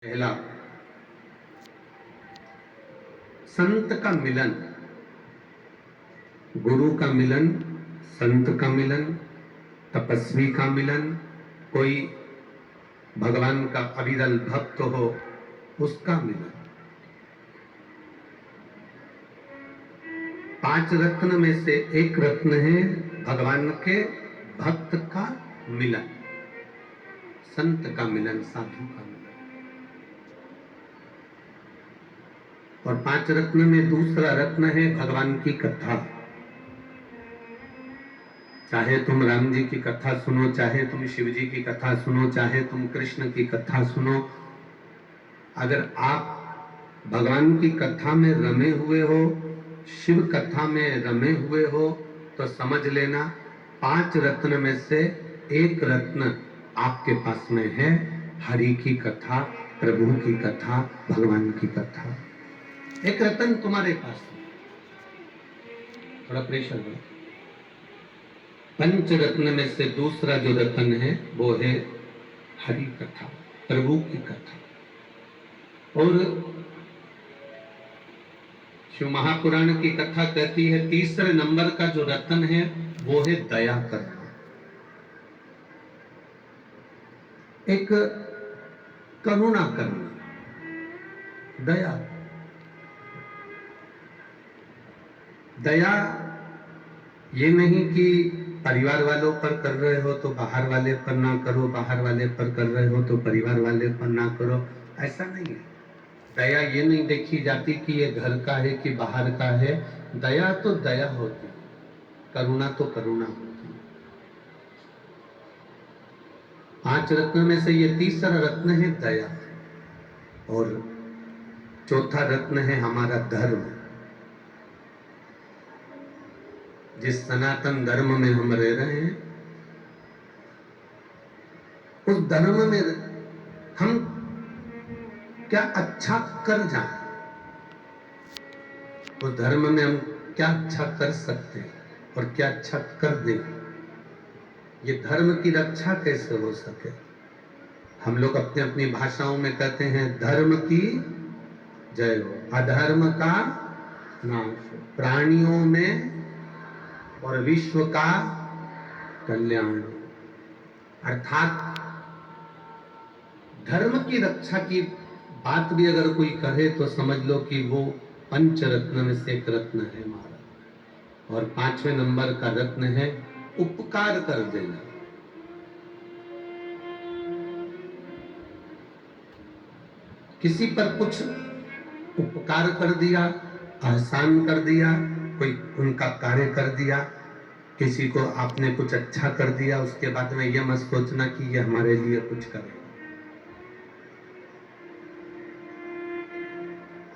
पहला, संत का मिलन, गुरु का मिलन, संत का मिलन, तपस्वी का मिलन, कोई भगवान का अविरल भक्त हो उसका मिलन। 5 रत्न में से एक रत्न है भगवान के भक्त का मिलन, संत का मिलन, साधु का मिलन। और 5 रत्न में दूसरा रत्न है भगवान की कथा। चाहे तुम राम जी की कथा सुनो, चाहे तुम शिव जी की कथा सुनो, चाहे तुम कृष्ण की कथा सुनो, अगर आप भगवान की कथा में रमे हुए हो, शिव कथा में रमे हुए हो, तो समझ लेना 5 रत्न में से एक रत्न आपके पास में है, हरि की कथा, प्रभु की कथा, भगवान की कथा। एक रत्न तुम्हारे पास है। थोड़ा प्रेशर हो। 5 रत्न में से दूसरा जो रत्न है वो है हरि कथा, प्रभु की कथा। और शिव महापुराण की कथा कहती है तीसरे नंबर का जो रत्न है वो है दया करना। एक करुणा करना, दया। दया ये नहीं कि परिवार वालों पर कर रहे हो तो बाहर वाले पर ना करो, बाहर वाले पर कर रहे हो तो परिवार वाले पर ना करो, ऐसा नहीं है। दया ये नहीं देखी जाती कि ये घर का है कि बाहर का है। दया तो दया होती है, करुणा तो करुणा होती है। 5 रत्न में से ये तीसरा रत्न है दया। और चौथा रत्न है हमारा धर्म। जिस सनातन धर्म में हम रह रहे हैं, उस धर्म में हम क्या अच्छा कर जाएं, उस धर्म में हम क्या अच्छा कर सकते हैं और क्या अच्छा कर दें, ये धर्म की रक्षा कैसे हो सके। हम लोग अपने अपनी भाषाओं में कहते हैं धर्म की जय हो, अधर्म का नाश हो, प्राणियों में और विश्व का कल्याण। अर्थात धर्म की रक्षा की बात भी अगर कोई कहे तो समझ लो कि वो 5 रत्न में से एक रत्न है हमारा। और 5वें नंबर का रत्न है उपकार कर देना। किसी पर कुछ उपकार कर दिया, एहसान कर दिया, कोई उनका कार्य कर दिया, किसी को आपने कुछ अच्छा कर दिया, उसके बाद में यह मत सोचना कि ये हमारे लिए कुछ करे।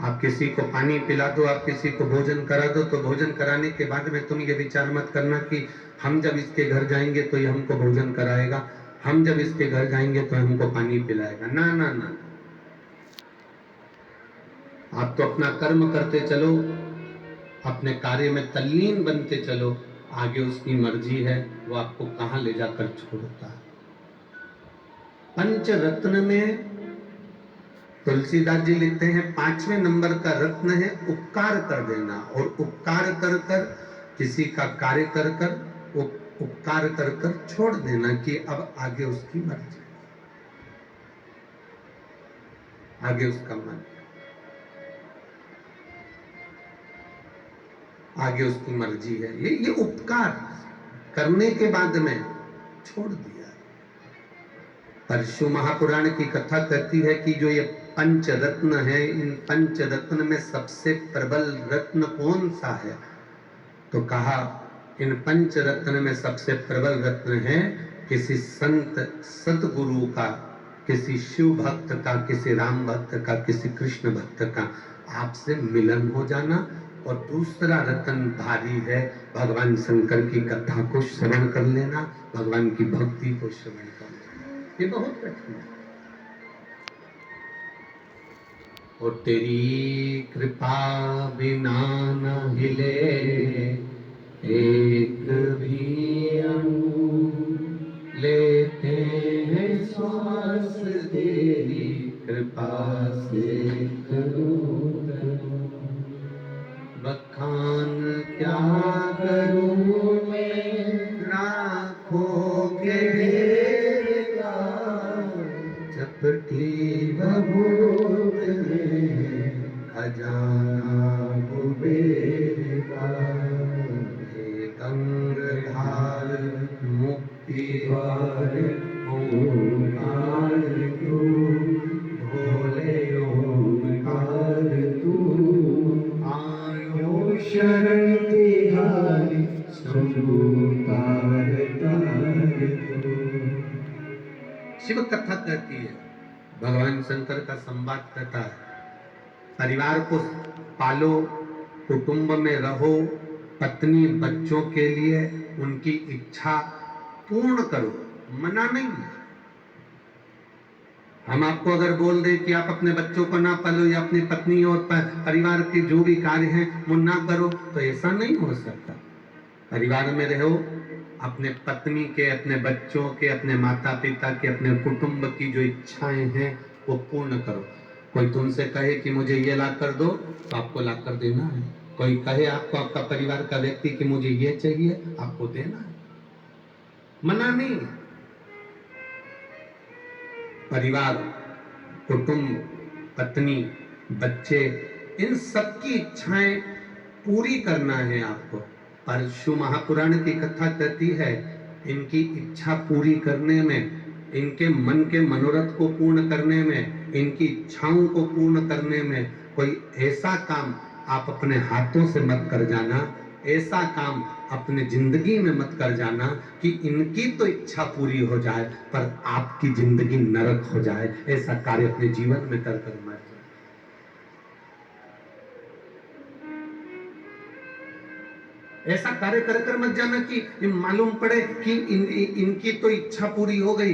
आप किसी को पानी पिला दो, आप किसी को भोजन करा दो, तो भोजन कराने के बाद में तुम ये विचार मत करना कि हम जब इसके घर जाएंगे तो ये हमको भोजन कराएगा, हम जब इसके घर जाएंगे तो हमको पानी पिलाएगा। ना ना ना, आप तो अपना कर्म करते चलो, अपने कार्य में तल्लीन बनते चलो, आगे उसकी मर्जी है वो आपको कहां ले जाकर छोड़ता है। 5 रत्न में तुलसीदास जी लिखते हैं 5वें नंबर का रत्न है उपकार कर देना। और उपकार कर कर, किसी का कार्य कर कर, उपकार कर कर छोड़ देना कि अब आगे उसकी मर्जी, आगे उसका मन, आगे उसकी मर्जी है। ये उपकार करने के बाद में छोड़ दिया। परशु महापुराण की कथा कहती है कि जो ये 5 रत्न है, इन 5 रत्न में सबसे प्रबल रत्न कौन सा है, तो कहा इन 5 रत्न में सबसे प्रबल रत्न है किसी संत सतगुरु का, किसी शिव भक्त का, किसी राम भक्त का, किसी कृष्ण भक्त का आपसे मिलन हो जाना। और दूसरा रत्न भारी है भगवान शंकर की कथा को श्रवण कर लेना, भगवान की भक्ति को श्रवण कर लेना। ये बहुत कठिन है। और तेरी कृपा बिना न हिले एक भी अणु, लेते हैं श्वास तेरी कृपा से करूं बखान क्या करूं मैं राखों के ढेर का चपटी बबूत में खजाना कुबेर का हे गंगाधार मुक्ति द्वार ओंकार तू भोले ओंकार तू आयो शरण तिहारी शंभु तार तार तू। शिव कथा कहती है, भगवान शंकर का संवाद कहता है, परिवार को पालो, कुटुंब में रहो, पत्नी बच्चों के लिए उनकी इच्छा पूर्ण करो, मना नहीं है। हम आपको अगर बोल दें कि आप अपने बच्चों को ना पालो या अपनी पत्नी और परिवार के जो भी कार्य हैं वो ना करो, तो ऐसा नहीं हो सकता। परिवार में रहो, अपने पत्नी के, अपने बच्चों के, अपने माता पिता के, अपने कुटुंब की जो इच्छाएं हैं वो पूर्ण करो। कोई तुमसे कहे कि मुझे ये ला कर दो, तो आपको ला कर देना है। कोई कहे आपको, आपका परिवार का व्यक्ति कि मुझे ये चाहिए, आपको देना है, मना नहीं। परिवार, कुटुंब, पत्नी, बच्चे, इन सबकी इच्छाएं पूरी करना है आपको। पर शिव महापुराण की कथा कहती है, इनकी इच्छा पूरी करने में, इनके मन के मनोरथ को पूर्ण करने में, इनकी इच्छाओं को पूर्ण करने में कोई ऐसा काम आप अपने हाथों से मत कर जाना, ऐसा काम अपने जिंदगी में मत कर जाना कि इनकी तो इच्छा पूरी हो जाए पर आपकी जिंदगी नरक हो जाए। ऐसा कार्य अपने जीवन में कर कर मत। ऐसा कार्य कर कर मत जाना कि मालूम पड़े कि इनकी तो इच्छा पूरी हो गई।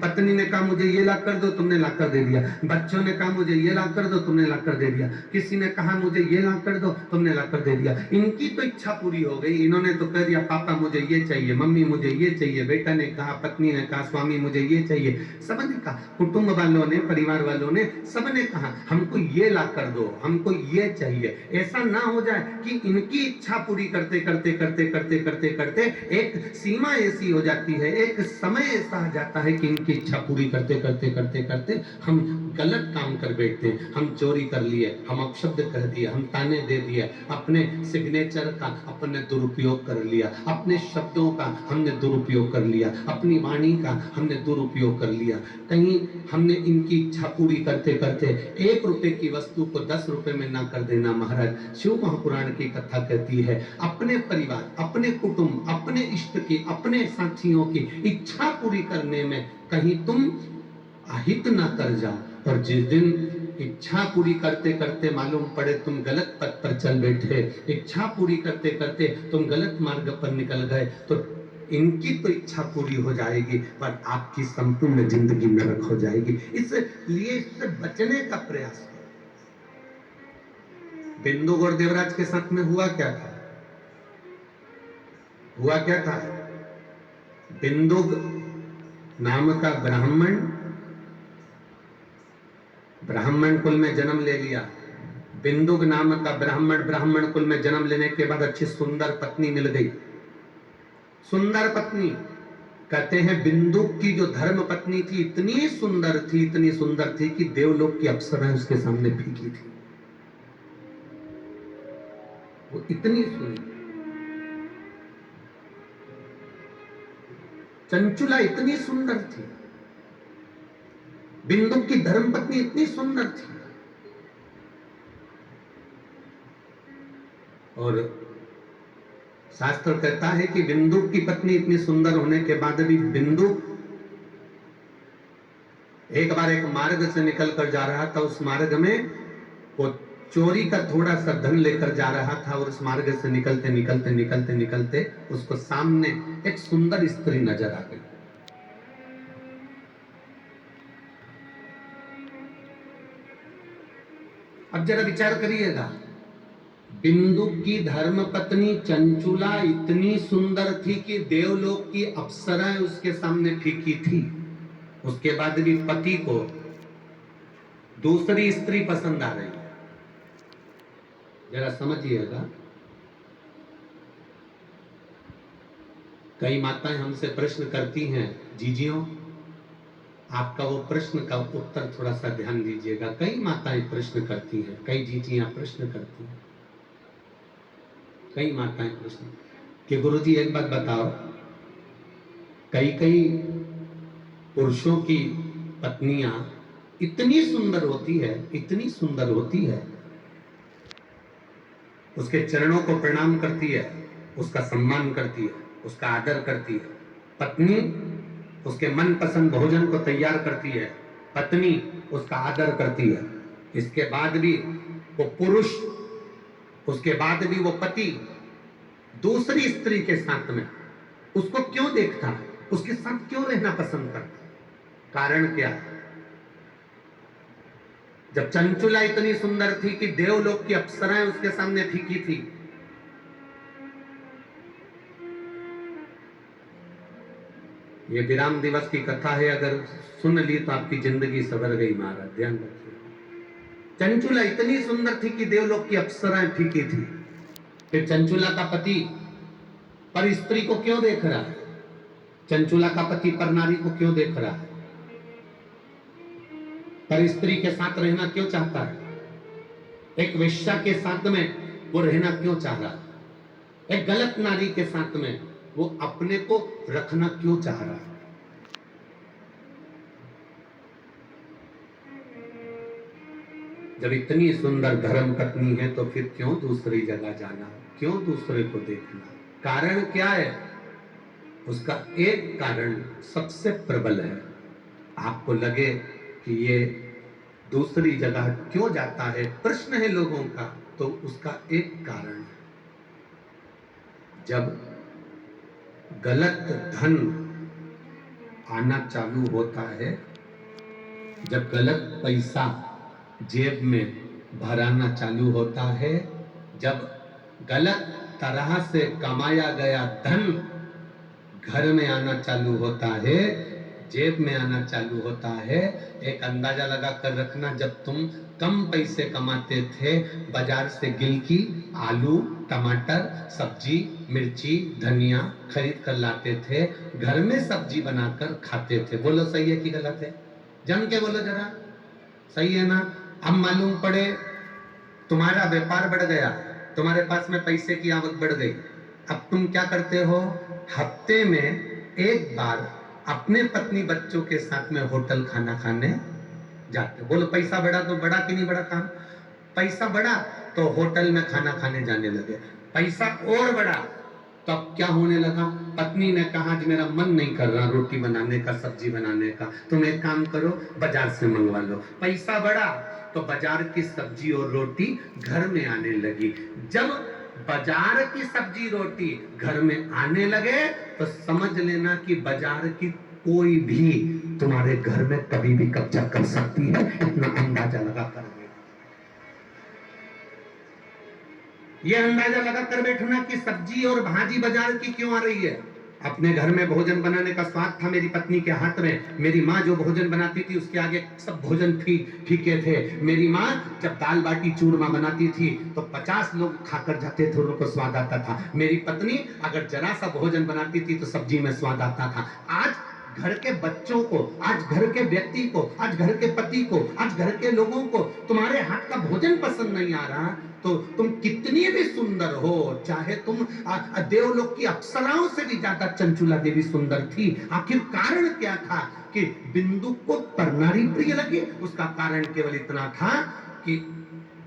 पत्नी ने कहा मुझे ये ला कर दो, तुमने ला कर दे दिया। बच्चों ने कहा मुझे ये ला कर दो, तुमने ला कर दे दिया। किसी ने कहा मुझे ये ला कर दो, तुमने ला कर दे दिया। इनकी तो इच्छा पूरी हो गई, इन्होंने तो कह दिया पापा मुझे ये चाहिए, मम्मी मुझे ये चाहिए, बेटा ने कहा, पत्नी ने कहा, स्वामी मुझे ये चाहिए। सबने कहा, कुटुंब वालों ने, परिवार वालों ने, सबने कहा हमको ये ला कर दो, हमको ये चाहिए। ऐसा ना हो जाए कि इनकी इच्छा पूरी करते करते करते करते करते करते एक सीमा ऐसी हो जाती है, एक समय ऐसा आ जाता है कि इनकी इच्छा पूरी करते करते करते करते हम गलत काम कर बैठते हैं। हम चोरी कर लिए, हम अपशब्द कह दिए, हम ताने दे दिए, अपने सिग्नेचर का अपने दुरुपयोग कर लिया, अपने शब्दों का हमने दुरुपयोग कर लिया, अपनी वाणी का हमने दुरुपयोग कर लिया। कहीं हमने इनकी इच्छा पूरी करते करते 1 रुपए की वस्तु को 10 रुपए में ना कर देना। महाराज, शिव महापुराण की कथा कहती है, अपने परिवार, अपने कुटुंब, अपने इष्ट की, अपने साथियों की इच्छा पूरी करने में कहीं तुम अहित ना कर जाओ। और जिस दिन इच्छा पूरी करते करते मालूम पड़े तुम गलत पथ पर चल बैठे, इच्छा पूरी करते करते तुम गलत मार्ग पर निकल गए, तो इनकी तो इच्छा पूरी हो जाएगी पर आपकी संपूर्ण जिंदगी नरक हो जाएगी। इसलिए इससे बचने का प्रयास करो। बिंदु और देवराज के साथ में हुआ क्या था? हुआ क्या था? बिंदु नाम का ब्राह्मण कुल में जन्म ले लिया। बिंदु नाम का ब्राह्मण कुल में जन्म लेने के बाद अच्छी सुंदर पत्नी मिल गई। सुंदर पत्नी, कहते हैं बिंदु की जो धर्म पत्नी थी इतनी सुंदर थी कि देवलोक की अप्सराएं उसके सामने फीकी थी। वो इतनी सुंदर, चंचुला इतनी सुंदर थी, बिंदु की धर्मपत्नी इतनी सुंदर थी। और शास्त्र कहता है कि बिंदु की पत्नी इतनी सुंदर होने के बाद भी बिंदु एक बार एक मार्ग से निकल कर जा रहा था। उस मार्ग में वो चोरी का थोड़ा सा धन लेकर जा रहा था और उस मार्ग से निकलते निकलते निकलते निकलते उसको सामने एक सुंदर स्त्री नजर आ गई। अब जरा विचार करिएगा, बिंदु की धर्म पत्नी चंचुला इतनी सुंदर थी कि देवलोक की अप्सराएं उसके सामने फीकी थी। उसके बाद भी पति को दूसरी स्त्री पसंद आ रही है। जरा समझिएगा, कई माताएं हमसे प्रश्न करती हैं, जीजियों आपका वो प्रश्न का उत्तर थोड़ा सा ध्यान दीजिएगा। कई माताएं प्रश्न करती हैं, कई जीजियां प्रश्न करती हैं, कई माताएं प्रश्न कि गुरुजी एक बात बताओ, कई कई पुरुषों की पत्नियां इतनी सुंदर होती है, इतनी सुंदर होती है, उसके चरणों को प्रणाम करती है, उसका सम्मान करती है, उसका आदर करती है, पत्नी उसके मनपसंद भोजन को तैयार करती है, पत्नी उसका आदर करती है, इसके बाद भी वो पुरुष, उसके बाद भी वो पति दूसरी स्त्री के साथ में उसको क्यों देखता है, उसके साथ क्यों रहना पसंद करता है? कारण क्या है? जब चंचुला इतनी सुंदर थी कि देवलोक की अप्सराएं उसके सामने फीकी थी, ये विराम दिवस की कथा है, अगर सुन ली तो आपकी जिंदगी सवर गई महाराज, ध्यान रखिए। चंचुला इतनी सुंदर थी कि देवलोक की अप्सराएं फीकी थी। फिर चंचुला का पति पर स्त्री को क्यों देख रहा है? चंचुला का पति पर नारी को क्यों देख रहा है? पर स्त्री के साथ रहना क्यों चाहता है? एक वेश्या के साथ में वो रहना क्यों चाह रहा है? एक गलत नारी के साथ में वो अपने को रखना क्यों चाह रहा है? जब इतनी सुंदर धर्म पत्नी है तो फिर क्यों दूसरी जगह जाना, क्यों दूसरे को देखना? कारण क्या है? उसका एक कारण सबसे प्रबल है। आपको लगे कि ये दूसरी जगह क्यों जाता है, प्रश्न है लोगों का, तो उसका एक कारण है, जब गलत धन आना चालू होता है, जब गलत पैसा जेब में भराना चालू होता है, जब गलत तरह से कमाया गया धन घर में आना चालू होता है, जेब में आना चालू होता है। एक अंदाजा लगा कर रखना, जब तुम कम पैसे कमाते थे, बाजार से गिलकी, आलू, टमाटर, सब्जी, मिर्ची, धनिया खरीद कर लाते थे, घर में सब्जी बनाकर खाते थे। बोलो सही है कि गलत है? जम के बोलो जरा, सही है ना? अब मालूम पड़े तुम्हारा व्यापार बढ़ गया, तुम्हारे पास में पैसे की आवक बढ़ गई, अब तुम क्या करते हो? हफ्ते में एक बार अपने पत्नी बच्चों के साथ में होटल खाना खाने जाते। बोलो पैसा बढ़ा तो बढ़ा कि नहीं बढ़ा काम? पैसा बढ़ा तो होटल में खाना खाने जाने लगे, पैसा और बढ़ा तो अब क्या होने लगा? पत्नी ने कहा कि मेरा मन नहीं कर रहा रोटी बनाने का, सब्जी बनाने का, तुम एक काम करो बाजार से मंगवा लो। पैसा बढ़ा तो बाजार की सब्जी और रोटी घर में आने लगी। जब बाजार की सब्जी रोटी घर में आने लगे तो समझ लेना कि बाजार की कोई भी तुम्हारे घर में कभी भी कब्जा कर सकती है, इतना अंदाजा लगा कर ये अंदाजा लगा कर बैठना कि सब्जी और भाजी बाजार की क्यों आ रही है। अपने घर में भोजन बनाने का स्वाद था मेरी पत्नी के हाथ में। मेरी माँ जो भोजन बनाती थी उसके आगे सब भोजन फीके थे। मेरी माँ जब दाल बाटी चूरमा बनाती थी तो 50 लोग खाकर जाते थे, उनको स्वाद आता था। मेरी पत्नी अगर जरा सा भोजन बनाती थी तो सब्जी में स्वाद आता था। आज घर के बच्चों को, आज घर के व्यक्ति को, आज घर के पति को, आज घर के लोगों को तुम्हारे हाथ का भोजन पसंद नहीं आ रहा, तो तुम कितनी भी सुंदर हो, चाहे तुम देवलोक की अप्सराओं से भी ज्यादा चंचुला देवी सुंदर थी, आखिर कारण क्या था कि बिंदु को परनारी प्रिय लगे? उसका कारण केवल इतना था कि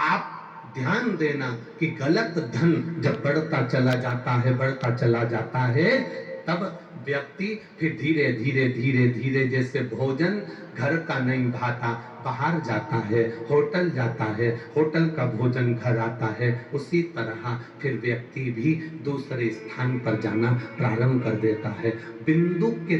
आप ध्यान देना कि गलत धन जब बढ़ता चला जाता है, बढ़ता चला जाता है, तब व्यक्ति फिर धीरे धीरे धीरे धीरे जैसे भोजन घर का नहीं भाता, बाहर जाता है, होटल जाता है, होटल का भोजन घर आता है, उसी तरह फिर व्यक्ति भी दूसरे स्थान पर जाना प्रारंभ कर देता है। बिंदु के